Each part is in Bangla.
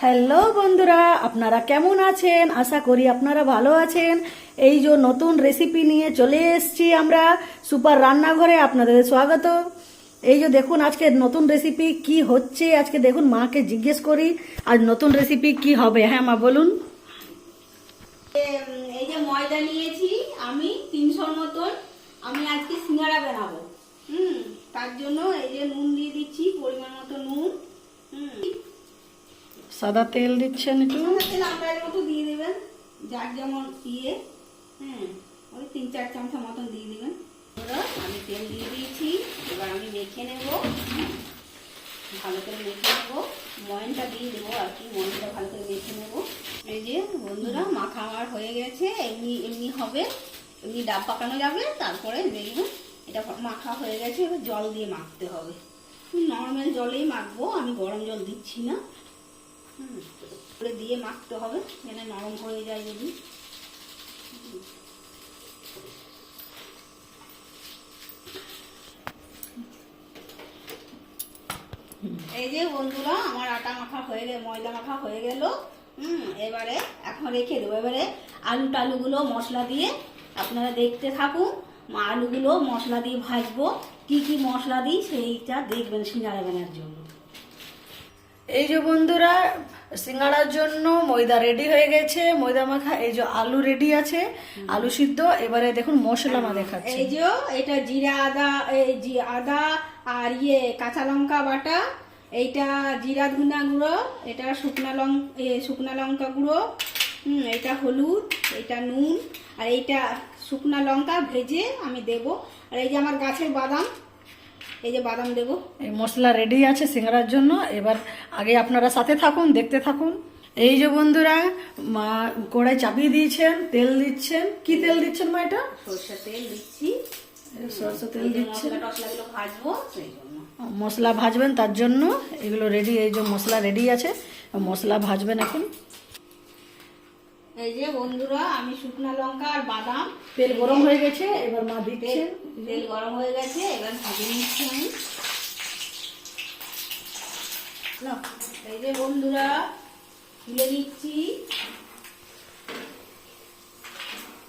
হ্যালো বন্ধুরা, আপনারা কেমন আছেন? আশা করি আপনারা ভালো আছেন। এই যে নতুন রেসিপি নিয়ে চলে এসেছি আমরা সুপার রান্নাঘরে, আপনাদের স্বাগত। এই যে দেখুন আজকে নতুন রেসিপি কি হচ্ছে, আজকে দেখুন মাকে জিজ্ঞেস করি আজ নতুন রেসিপি কি হবে। হ্যাঁ মা বলুন। এই যে ময়দা নিয়েছি আমি 300 মতন। আমি আজকে সিঙ্গাড়া বানাবো। তার জন্য এই যে নুন দিয়ে দিচ্ছি, পরিমাণ মতো নুন। সাদা তেল দিচ্ছেন একটু, সাদা তেল আপনাদের মতো দিয়ে দেবেন, যার যেমন দিয়ে। ওই 3-4 চামচ মতন দিয়ে দিবেন। আমি তেল দিয়ে দিয়েছি, এবার আমি মেখে নেব। ভালো করে মেখে নেবো, ময়নটা দিয়ে দেবো আর কি, ময়নটা ভালো করে মেখে নেবো। এই যে বন্ধুরা, মাখা আমার হয়ে গেছে। এমনি এমনি হবে, এমনি ডাব পাকানো যাবে, তারপরে দেখবেন এটা মাখা হয়ে গেছে। এবার জল দিয়ে মাখতে হবে, নর্মাল জলেই মাখবো, আমি গরম জল দিচ্ছি না। দিয়ে মাখতে হবে যেন নরম হয়ে যায়। যদি এই যে বন্ধুরা, আমার আটা মাখা হয়ে গেল, ময়দা মাখা হয়ে গেল। এবারে এখন রেখে দেবো। এবারে আলুগুলো মশলা দিয়ে আপনারা দেখতে থাকুন। আলুগুলো মশলা দিয়ে ভাজবো, কি কি মশলা দিই সেইটা দেখবেন সিঙ্গাড়া বানানোর জন্য। এই যে বন্ধুরা, সিঙ্গাড়ার জন্য ময়দা রেডি হয়ে গেছে, ময়দা মাখা। এই যে আলু রেডি আছে, আলু সিদ্ধ। এবারে দেখুন মশলা মা দেখাচ্ছে। এই যে এটা জিরা আদা, আদা আর কাঁচা লঙ্কা বাটা, এইটা জিরা ধুনা গুঁড়ো, এটা শুকনা লঙ্কা গুঁড়ো, এটা হলুদ, এটা নুন, আর এইটা শুকনা লঙ্কা ভেজে আমি দেব। আর এই যে আমার গাছের বাদাম, এই যে বাদাম দেব। এই মশলা রেডি আছে সিঙ্গাড়ার জন্য। এবার আগে আপনারা সাথে থাকুন, দেখতে থাকুন। এই যে বন্ধুরা, মা কড়াই চাপিয়ে দিয়েছেন, তেল দিচ্ছেন। কি তেল দিচ্ছেন মা? এটা সরষের তেল দিচ্ছি। সরষের তেল দিচ্ছেন, মশলাগুলো ভাজবো সেই জন্য। মশলা ভাজবেন, তার জন্য এগুলো রেডি। এই যে মশলা রেডি আছে, মশলা ভাজবেন এখন। এই যে বন্ধুরা, আমি শুকনা লঙ্কা আর বাদাম, তেল গরম হয়ে গেছে, এবার মা দিচ্ছেন। তেল গরম হয়ে গেছে, এবার ভেজে নিচ্ছি আমি। এই যে বন্ধুরা, তুলে নিচ্ছি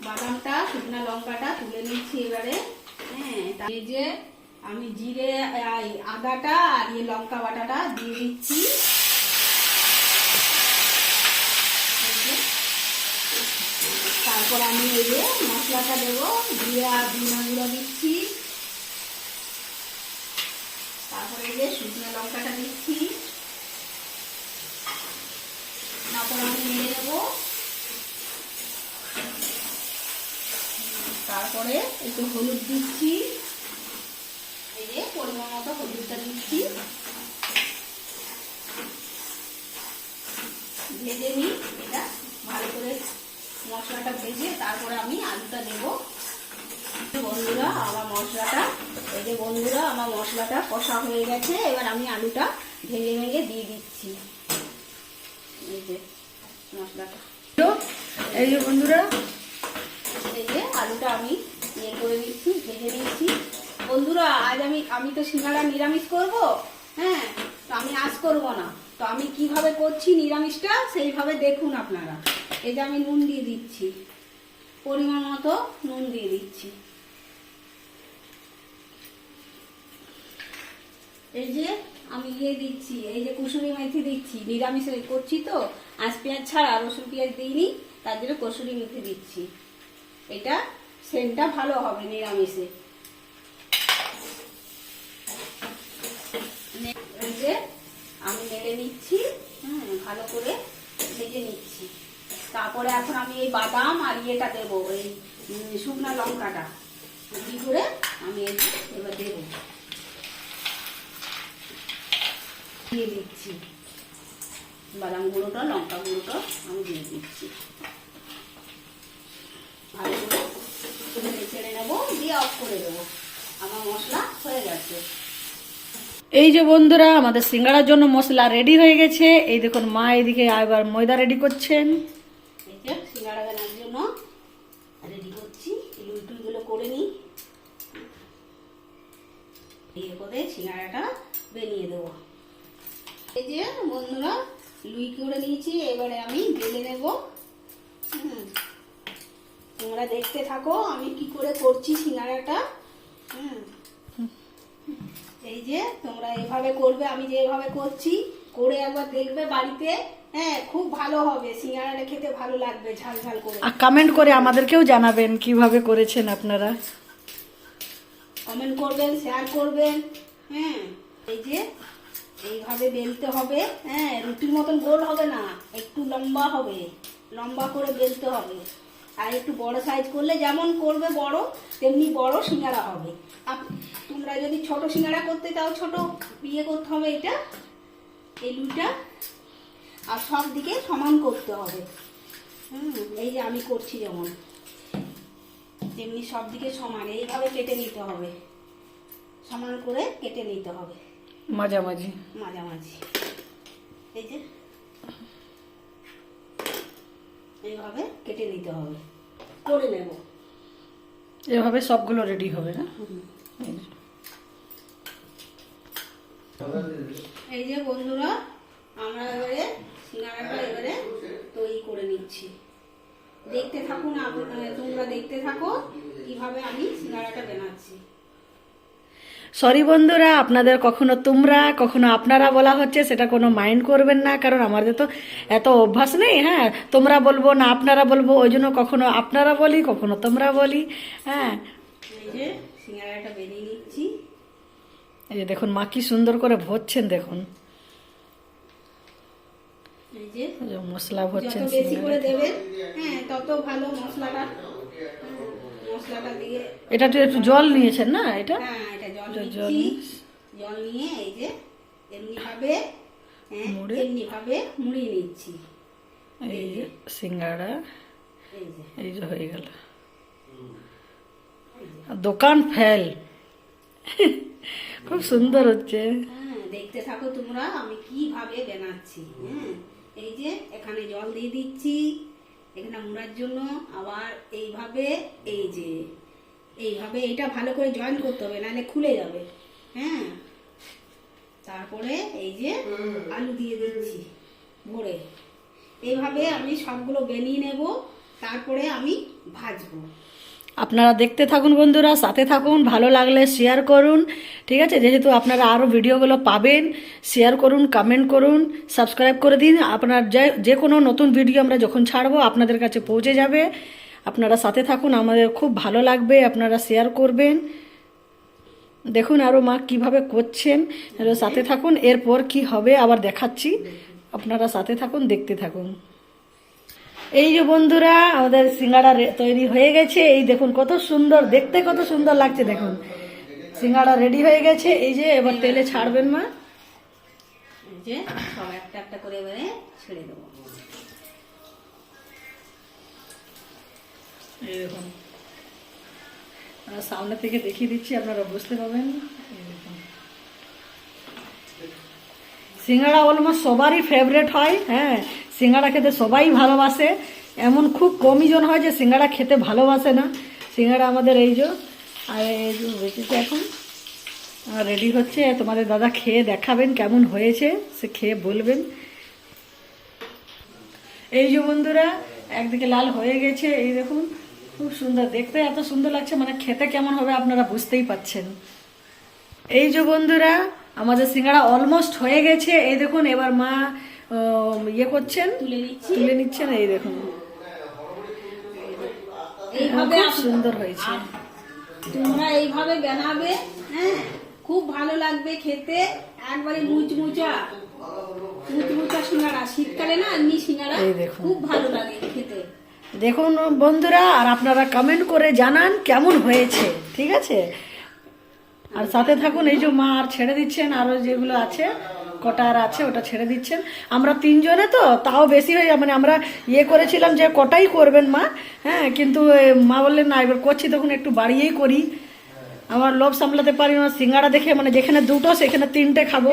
বাদামটা, শুকনা লঙ্কাটা তুলে নিচ্ছি এবারে। এই যে আমি জিরে আদাটা আর লঙ্কা বাটাটা দিয়ে দিচ্ছি। তারপর আমি এই যে মশলাটা দেবো, জিরা ধনিয়া গুঁড়ো দিচ্ছি। তারপরে এই যে শুকনো লঙ্কাটা দিচ্ছি। তারপর আমি নেড়ে নেবো। তারপরে একটু হলুদ দিচ্ছি, এই যে পরিমাণ মতো হলুদটা দিচ্ছি। ভেজে নিই এটা ভালো করে, মশলাটা ভেজে তারপরে আমি আলুটা দেব। বন্ধুরা আমার মশলাটা, এই যে বন্ধুরা আমার মশলাটা কষা হয়ে গেছে। এবার আমি আলুটা ভেঙে ভেঙে দিয়ে দিচ্ছি। এই যে মশলাটা, এই যে বন্ধুরা, এই যে আলুটা আমি করে নিচ্ছি, ভেজে নিচ্ছি। বন্ধুরা আজ আমি তো সিঙ্গাড়া নিরামিষ করব। তো আমি আজ করব না, তো আমি কিভাবে করছি নিরামিষটা সেইভাবে দেখুন আপনারা। এই যে আমি নুন দিয়ে দিচ্ছি, পরিমাণ মতো নুন দিয়ে দিচ্ছি। এই যে আমি দিচ্ছি, এই যে কসুরি মেথি দিচ্ছি। নিরামিষ করছি তো, আজ পেঁয়াজ ছাড়া, রসুন পেঁয়াজ দিইনি, তার জন্য কসুরি মেথি দিচ্ছি। এটা সেন্টটা ভালো হবে নিরামিষে। এই যে আমি নেড়ে নিচ্ছি, ভালো করে ভেজে নিচ্ছি। তারপরে এখন আমি এই বাদাম আর ইয়েটা দেবো, এই শুকনা লঙ্কাটা কি করে আমি এবার দেবো, দিয়ে দিচ্ছি। বাদাম গুঁড়োটা, লঙ্কা গুঁড়োটা আমি দিয়ে দিচ্ছি। ভালো করে ছেড়ে নেবো, দিয়ে অফ করে দেবো। আমার মশলা হয়ে গেছে। এই যে বন্ধুরা, আমাদের সিঙ্গাড়ার জন্য মশলা রেডি হয়ে গেছে। এই দেখুন মা এদিকে আবার ময়দা রেডি করছেন। এই যে সিঙ্গাড়া বানানোর জন্য রেডি করছি। লুটুলগুলো করে নিই, দিয়ে করে সিঙ্গাড়াটা বানিয়ে দেবো। এই যে বন্ধুরা, লুই করে নিয়েছি, এবারে আমি বেলে নেব। হুম, তোমরা দেখতে থাকো আমি কি করে করছি সিঙ্গারাটা। হুম, এই যে তোমরা এভাবে করবে, আমি যেভাবে করছি করে একবার দেখবে বাড়িতে। হ্যাঁ, খুব ভালো হবে, সিঙ্গারাটা খেতে ভালো লাগবে ঝাল ঝাল করে। আর কমেন্ট করে আমাদেরকেও জানাবেন কিভাবে করেছেন আপনারা। কমেন্ট করবেন, শেয়ার করবেন। হ্যাঁ, এই যে এইভাবে বেলতে হবে। হ্যাঁ, রুটির মতন গোল হবে না, একটু লম্বা হবে, লম্বা করে বেলতে হবে। আর একটু বড় সাইজ করলে যেমন করবে বড়, তেমনি বড় সিঙ্গারা হবে। তোমরা যদি ছোট সিঙ্গারা করতে চাও, ছোট ইয়ে করতে হবে এটা, এই লুইটা। আর সব দিকে সমান করতে হবে। এই যে আমি করছি যেমন, তেমনি সব দিকে সমান এইভাবে কেটে নিতে হবে, সমান করে কেটে নিতে হবে, মাঝামাঝি মাঝামাঝি। এই যে এইভাবে কেটে নিতে হবে, করে নেব। এভাবে সবগুলো রেডি হবে না? এই যে বন্ধুরা, আমরা এবারে সিঙ্গারাটা এবারে তৈরি করে নিচ্ছি। দেখতে থাকুন, তোমরা দেখতে থাকো কিভাবে আমি সিঙ্গারাটা বানাচ্ছি। সরি বন্ধুরা, আপনাদের কখনো তোমরা কখনো আপনারা বলা হচ্ছে, সেটা কোনো মাইন্ড করবেন না, কারণ আমাদের তো এত অভ্যাস নেই। হ্যাঁ, তোমরা বলবো না আপনারা বলবো, ওই জন্য কখনো আপনারা বলি কখনো তোমরা বলি। হ্যাঁ, এই যে সিঙ্গারাটা বেরিয়ে নিচ্ছি। এই যে দেখুন মা কি সুন্দর করে ভরছেন, দেখুন এই যে মশলা ভরছেন। যত বেশি করে দেবেন, হ্যাঁ, তত ভালো মশলাটা। মশলাটা দিয়ে এটা তো একটু জল নিয়েছেন না? এটা হ্যাঁ, এটা জল জল নিচ্ছি। জল নিয়ে এই যে এমনি ভাবে, হ্যাঁ, এমনি ভাবে মুড়িয়ে নিচ্ছি। এই যে সিঙ্গাড়া এই যে এই যে হয়ে গেল, দোকান ফেল। খুব সুন্দর হচ্ছে। হ্যাঁ, দেখতে থাকো তোমরা আমি কিভাবে বানাচ্ছি। হ্যাঁ, এই যে এখানে জল দিয়ে দিচ্ছি এখানে মুড়ার জন্য। আবার এইভাবে, এই যে এইভাবে এটা ভালো করে জয়েন করতে হবে, নাহলে খুলে যাবে। হ্যাঁ, তারপরে এই যে আলু দিয়ে দিচ্ছি ভরে। এইভাবে আমি সবগুলো বানিয়ে নেব, তারপরে আমি ভাজবো। আপনারা দেখতে থাকুন বন্ধুরা, সাথে থাকুন, ভালো লাগলে শেয়ার করুন। ঠিক আছে, যেহেতু আপনারা আরও ভিডিওগুলো পাবেন, শেয়ার করুন, কমেন্ট করুন, সাবস্ক্রাইব করে দিন। আপনার যে কোনো নতুন ভিডিও আমরা যখন ছাড়বো আপনাদের কাছে পৌঁছে যাবে। আপনারা সাথে থাকুন, আমাদের খুব ভালো লাগবে, আপনারা শেয়ার করবেন। দেখুন আরও মা কিভাবে করছেন, সাথে থাকুন। এরপর কি হবে আবার দেখাচ্ছি, আপনারা সাথে থাকুন, দেখতে থাকুন। এই যে বন্ধুরা, আমাদের সিঙ্গাড়া তৈরি হয়ে গেছে। এই দেখুন কত সুন্দর দেখতে, কত সুন্দর লাগছে। দেখুন সিঙ্গাড়া রেডি হয়ে গেছে। এই যে এবার তেলে ছাড়বেন মা। এই যে সব একটা একটা করে এবারে ছেড়ে দেবো। এই দেখুন সামনে থেকে দেখিয়ে দিচ্ছি, আপনারা বুঝতে পারবেন। এই দেখুন সিঙ্গাড়া অলমোস্ট সবারই ফেভারেট হয়। হ্যাঁ, সিঙ্গাড়া খেতে সবাই ভালোবাসে, এমন খুব কমই জন হয় যে সিঙ্গাড়া খেতে ভালোবাসে না। সিঙ্গাড়া আমাদের এই যে, আর এই যে বেঁচেছে এখন রেডি হচ্ছে। তোমাদের দাদা খেয়ে দেখাবেন কেমন হয়েছে, সে খেয়ে বলবেন। এই যে বন্ধুরা, একদিকে লাল হয়ে গেছে, এই দেখুন খুব সুন্দর দেখতে, এত সুন্দর লাগছে, মানে খেতে কেমন হবে আপনারা বুঝতেই পাচ্ছেন। এই যে বন্ধুরা, আমাদের সিঙ্গাড়া অলমোস্ট হয়ে গেছে। এই দেখুন এবার মা ইয়ে করছেন, তুলে নিচ্ছেন। এই দেখুন এইভাবে খুব সুন্দর হয়েছে। তোমরা এইভাবে বানাবে, হ্যাঁ, খুব ভালো লাগবে খেতে। একবারে মুচমুচা মুচমুচা সিঙ্গাড়া, শীতকালে না এমনি সিঙ্গাড়া এই দেখুন খুব ভালো লাগে খেতে। দেখুন বন্ধুরা, আর আপনারা কমেন্ট করে জানান কেমন হয়েছে, ঠিক আছে? আর সাথে থাকুন। এই যে মা আর ছেড়ে দিচ্ছেন, আরো যেগুলো আছে কটা আর আছে ওটা ছেড়ে দিচ্ছেন। আমরা তিনজনে তো তাও বেশি হয়ে, মানে আমরা ইয়ে করেছিলাম যে কটাই করবেন মা, হ্যাঁ, কিন্তু মা বললেন না এবার করছি তখন একটু বাড়িয়েই করি। আমার লোভ সামলাতে পারি না, সিঙ্গাড়া দেখে মানে যেখানে দুটো সেখানে তিনটে খাবো,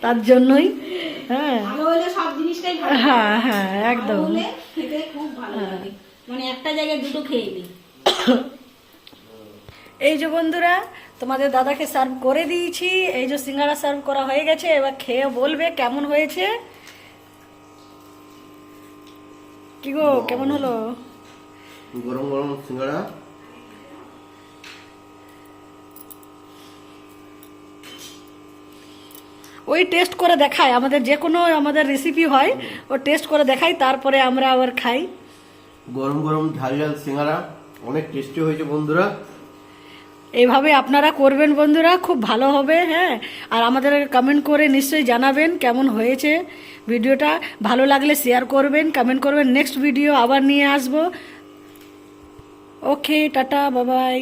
তার জন্যই। হ্যাঁ ভালো হলে সব জিনিসটাই ভালো। হ্যাঁ হ্যাঁ একদম, ভালো হলে খেতে খুব ভালো লাগে, মানে একটা জায়গায় দুটো খেয়ে নিই। এই যে বন্ধুরা, তোমাদের দাদাকে সার্ভ করে দিয়েছি। এই যে সিঙ্গাড়া সার্ভ করা হয়ে গেছে, এবার খেয়ে বলবে কেমন হয়েছে। কি গো কেমন হলো? গরম গরম সিঙ্গাড়া। ওই টেস্ট করে দেখায় আমাদের, যে কোনো আমাদের রেসিপি হয় ও টেস্ট করে দেখাই, তারপরে আমরা আবার খাই। গরম গরম ঝাল ঝাল সিঙ্গাড়া অনেক টেস্টি হয়েছে বন্ধুরা। এইভাবে আপনারা করবেন বন্ধুরা, খুব ভালো হবে। হ্যাঁ, আর আমাদের কমেন্ট করে নিশ্চয়ই জানাবেন কেমন হয়েছে ভিডিওটা। ভালো লাগলে শেয়ার করবেন, কমেন্ট করবেন। নেক্সট ভিডিও আবার নিয়ে আসবো। ওকে, টাটা, বাবাই।